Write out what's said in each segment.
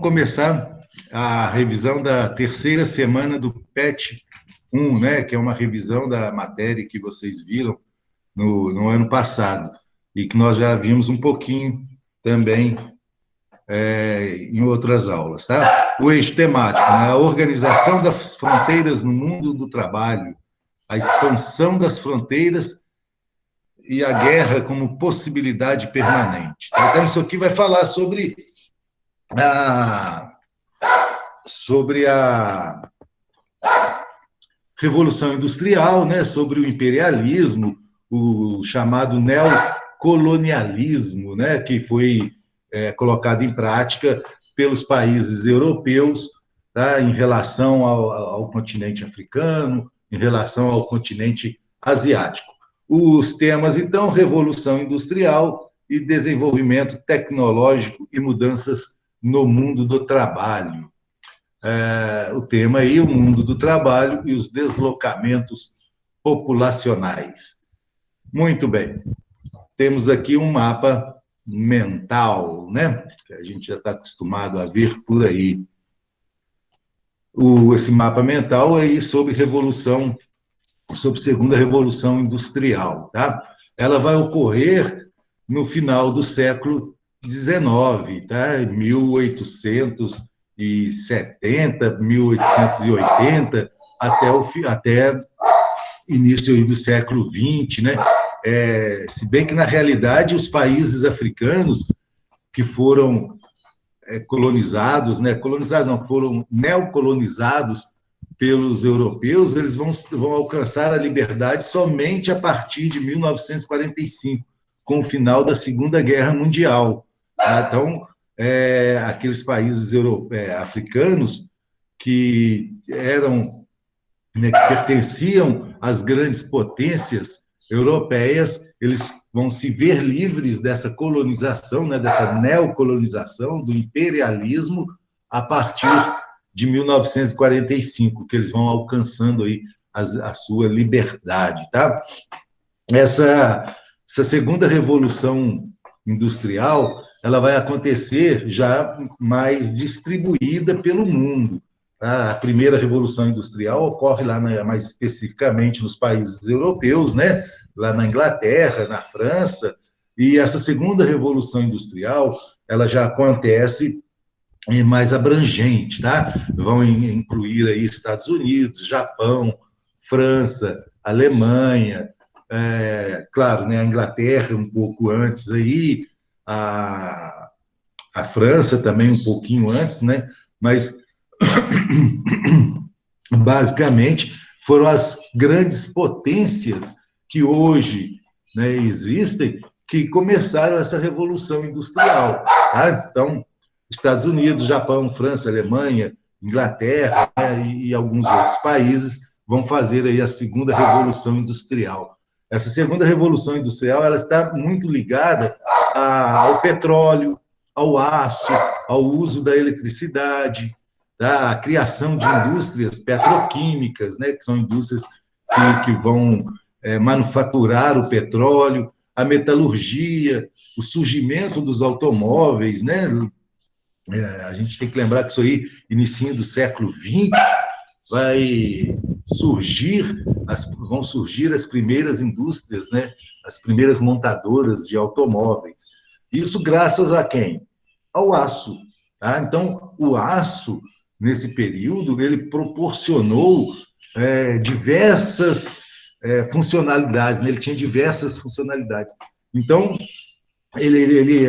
começar a revisão da terceira semana do PET 1, né, que é uma revisão da matéria que vocês viram no ano passado, e que nós já vimos um pouquinho também em outras aulas. Tá? O eixo temático, né, a organização das fronteiras no mundo do trabalho, a expansão das fronteiras e a guerra como possibilidade permanente. Tá? Então, isso aqui vai falar sobre a Revolução Industrial, né, sobre o imperialismo, o chamado neocolonialismo, né, que foi colocado em prática pelos países europeus, tá, em relação ao continente africano, em relação ao continente asiático. Os temas, então, Revolução Industrial e desenvolvimento tecnológico e mudanças no mundo do trabalho. O tema aí, o mundo do trabalho e os deslocamentos populacionais. Muito bem. Temos aqui um mapa mental, né? Que a gente já está acostumado a ver por aí. Esse mapa mental aí sobre segunda revolução industrial, tá? Ela vai ocorrer no final do século XIX, tá? 1870, 1880, até início aí do século XX, né? Se bem que, na realidade, os países africanos que foram colonizados, né? Colonizados não, foram neocolonizados pelos europeus, eles vão alcançar a liberdade somente a partir de 1945, com o final da Segunda Guerra Mundial. Então, aqueles países africanos que eram, né, que pertenciam às grandes potências europeias, eles vão se ver livres dessa colonização, né, dessa neocolonização, do imperialismo, a partir de 1945, que eles vão alcançando aí a sua liberdade. Tá? Essa segunda revolução industrial, ela vai acontecer já mais distribuída pelo mundo. Tá? A primeira revolução industrial ocorre lá, mais especificamente, nos países europeus, né? Lá na Inglaterra, na França, e essa segunda revolução industrial, ela já acontece mais abrangente, tá? Vão incluir aí Estados Unidos, Japão, França, Alemanha, claro, né, a Inglaterra um pouco antes aí, a França também um pouquinho antes, né? Mas basicamente foram as grandes potências que hoje, né, existem, que começaram essa revolução industrial. Tá? Então, Estados Unidos, Japão, França, Alemanha, Inglaterra, né, e alguns outros países vão fazer aí a segunda revolução industrial. Essa segunda revolução industrial, ela está muito ligada ao petróleo, ao aço, ao uso da eletricidade, tá? A criação de indústrias petroquímicas, né, que são indústrias que vão manufaturar o petróleo, a metalurgia, o surgimento dos automóveis, né? A gente tem que lembrar que isso aí, início do século XX, vão surgir as primeiras indústrias, né? As primeiras montadoras de automóveis. Isso graças a quem? Ao aço. Tá? Então, o aço, nesse período, ele proporcionou diversas funcionalidades, né? Ele tinha diversas funcionalidades. Então, ele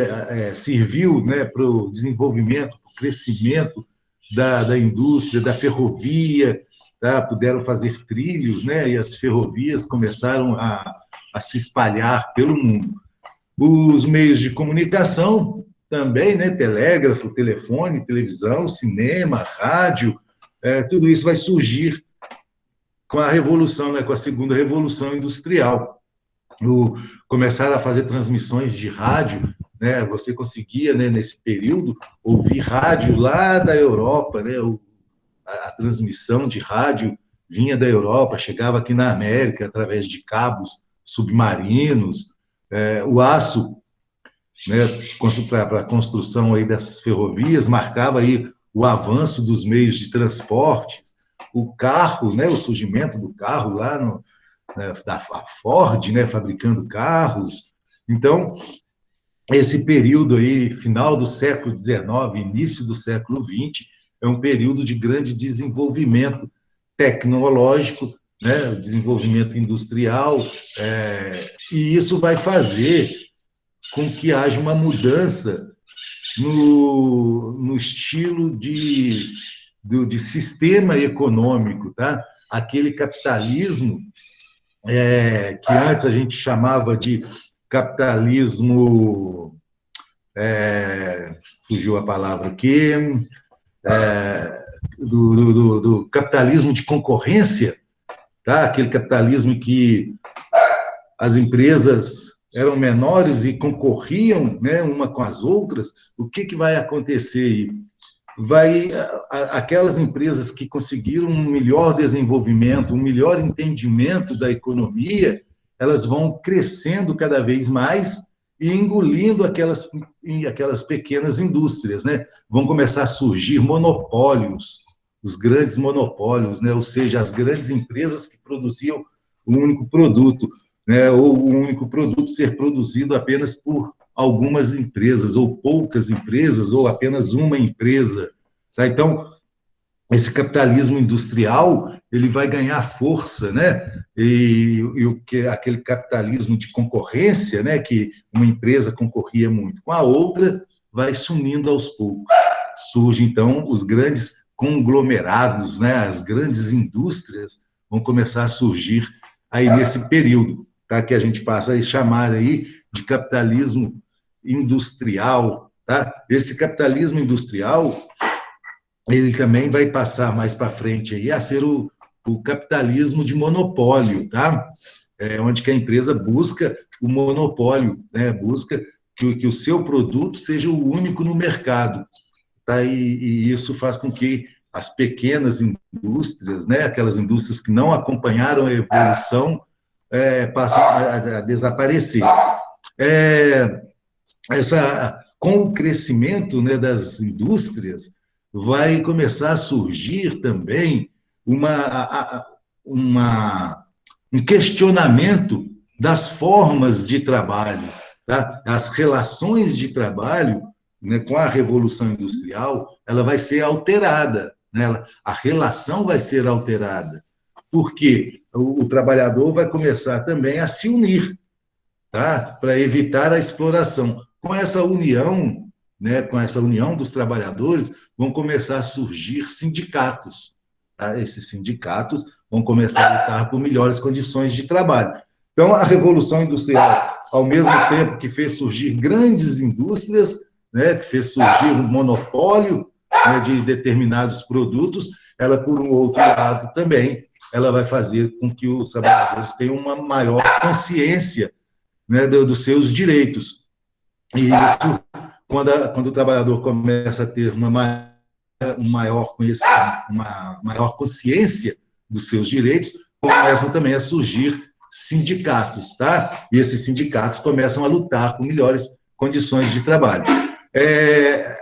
serviu, né, para o desenvolvimento, para o crescimento da indústria, da ferrovia, tá? Puderam fazer trilhos, né, e as ferrovias começaram a se espalhar pelo mundo. Os meios de comunicação também, né, telégrafo, telefone, televisão, cinema, rádio, tudo isso vai surgir com a revolução, né, com a segunda revolução industrial. Começaram a fazer transmissões de rádio, né? Você conseguia, né, nesse período, ouvir rádio lá da Europa, né? A transmissão de rádio vinha da Europa, chegava aqui na América através de cabos submarinos. O aço né, para a construção aí dessas ferrovias, marcava aí o avanço dos meios de transporte, o carro, né, o surgimento do carro lá da Ford, né, fabricando carros. Então, esse período aí, final do século XIX, início do século XX, é um período de grande desenvolvimento tecnológico, né, desenvolvimento industrial, e isso vai fazer com que haja uma mudança no estilo de sistema econômico, tá? Aquele capitalismo que antes a gente chamava de capitalismo, fugiu a palavra aqui, do capitalismo de concorrência, tá? Aquele capitalismo em que as empresas eram menores e concorriam, né, uma com as outras. O que vai acontecer? Aquelas empresas que conseguiram um melhor desenvolvimento, um melhor entendimento da economia, elas vão crescendo cada vez mais e engolindo aquelas pequenas indústrias, né? Vão começar a surgir monopólios, os grandes monopólios, né? Ou seja, as grandes empresas que produziam um único produto, né? Ou o único produto ser produzido apenas por algumas empresas, ou poucas empresas, ou apenas uma empresa. Tá? Então, esse capitalismo industrial ele vai ganhar força, né? E aquele capitalismo de concorrência, né? Que uma empresa concorria muito com a outra, vai sumindo aos poucos. Surgem, então, os grandes conglomerados, né? As grandes indústrias vão começar a surgir aí nesse período, tá? Que a gente passa a chamar aí de capitalismo industrial, tá? Esse capitalismo industrial ele também vai passar mais para frente aí a ser o capitalismo de monopólio, tá? Onde que a empresa busca o monopólio, né? Busca que o seu produto seja o único no mercado, tá? E isso faz com que as pequenas indústrias, né? Aquelas indústrias que não acompanharam a evolução, passam a desaparecer. Com o crescimento, né, das indústrias, vai começar a surgir também um questionamento das formas de trabalho, tá? As relações de trabalho, né, com a Revolução Industrial, ela vai ser alterada, né? A relação vai ser alterada, porque o trabalhador vai começar também a se unir, tá? Para evitar a exploração. Com essa união, né, com essa união dos trabalhadores, vão começar a surgir sindicatos. Tá? Esses sindicatos vão começar a lutar por melhores condições de trabalho. Então, a Revolução Industrial, ao mesmo tempo que fez surgir grandes indústrias, né, que fez surgir um monopólio, né, de determinados produtos, ela, por um outro lado, também ela vai fazer com que os trabalhadores tenham uma maior consciência, né, dos seus direitos. E isso, quando o trabalhador começa a ter uma maior consciência dos seus direitos, começam também a surgir sindicatos, tá? E esses sindicatos começam a lutar por melhores condições de trabalho.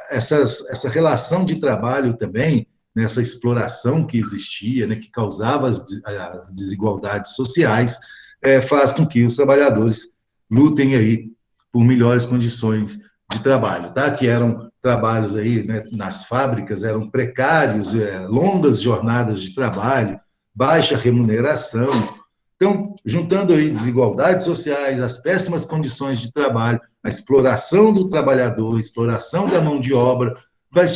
Essa relação de trabalho também, nessa exploração que existia, né, que causava as desigualdades sociais, faz com que os trabalhadores lutem aí por melhores condições de trabalho, tá? Que eram trabalhos aí, né, nas fábricas, eram precários, longas jornadas de trabalho, baixa remuneração. Então, juntando aí desigualdades sociais, as péssimas condições de trabalho, a exploração do trabalhador, a exploração da mão de obra, faz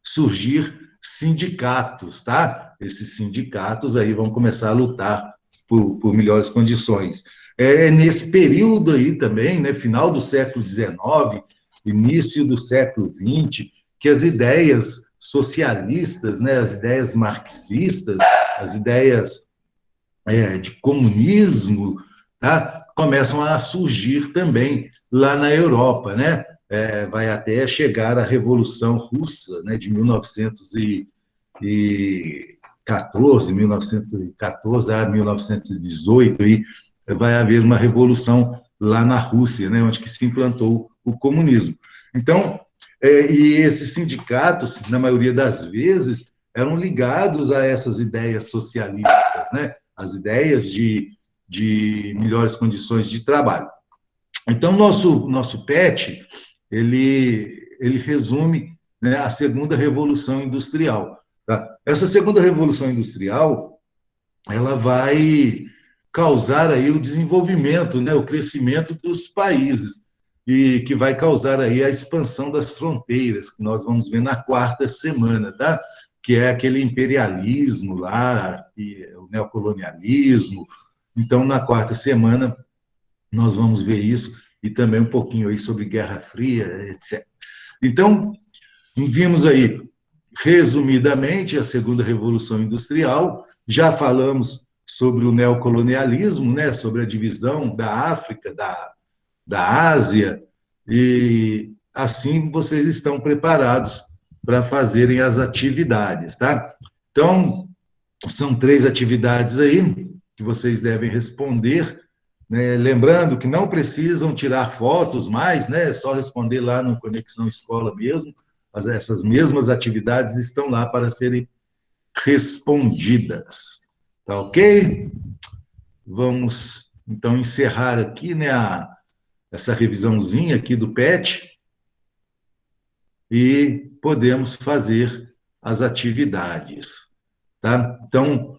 surgir sindicatos, tá? Esses sindicatos aí vão começar a lutar por melhores condições. Nesse período aí também, né, final do século XIX, início do século XX, que as ideias socialistas, né, as ideias marxistas, as ideias de comunismo, tá, começam a surgir também lá na Europa, né? Vai até chegar a Revolução Russa, né, de 1914 a 1918, e vai haver uma revolução lá na Rússia, né, onde que se implantou o comunismo. Então, e esses sindicatos, na maioria das vezes, eram ligados a essas ideias socialistas, né, as ideias de melhores condições de trabalho. Então, nosso PET, ele resume, né, a segunda revolução industrial. Tá? Essa segunda revolução industrial, ela vai causar aí o desenvolvimento, né, o crescimento dos países, e que vai causar aí a expansão das fronteiras, que nós vamos ver na quarta semana, tá? Que é aquele imperialismo lá, e o neocolonialismo. Então, na quarta semana, nós vamos ver isso, e também um pouquinho aí sobre Guerra Fria, etc. Então, vimos aí, resumidamente, a segunda Revolução Industrial, já falamos sobre o neocolonialismo, né, sobre a divisão da África, da Ásia, e assim vocês estão preparados para fazerem as atividades, tá? Então, são 3 atividades aí que vocês devem responder, né? Lembrando que não precisam tirar fotos mais, né? É só responder lá no Conexão Escola mesmo. Essas mesmas atividades estão lá para serem respondidas. Tá ok? Vamos, então, encerrar aqui, né, essa revisãozinha aqui do PET e podemos fazer as atividades. Tá? Então,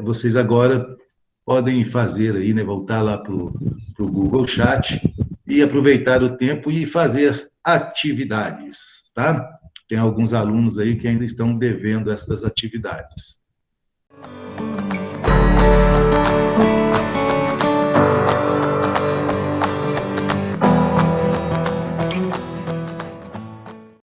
vocês agora podem fazer aí, né, voltar lá para o Google Chat e aproveitar o tempo e fazer atividades, tá? Tem alguns alunos aí que ainda estão devendo essas atividades.